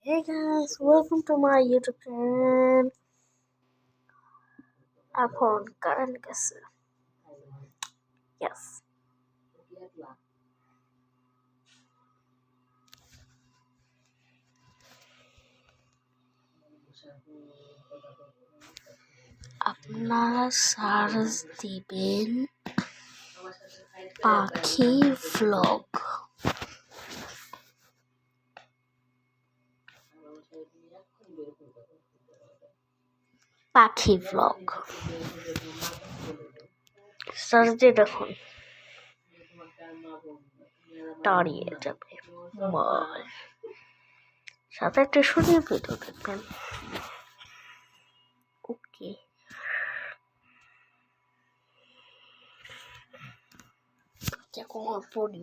Hey guys, welcome to my YouTube channel. এখন current গেছে। Yes. আপনারা সার্চ দিবেন পাখি ভ্লগ। পাখি ভ্লগ সার্চ দিয়ে দেখুন, দাঁড়িয়ে যাবে মোবাইল, সাথে একটা শুনিয়ে ভিডিও দেখবেন। ওকে, এখন পড়ি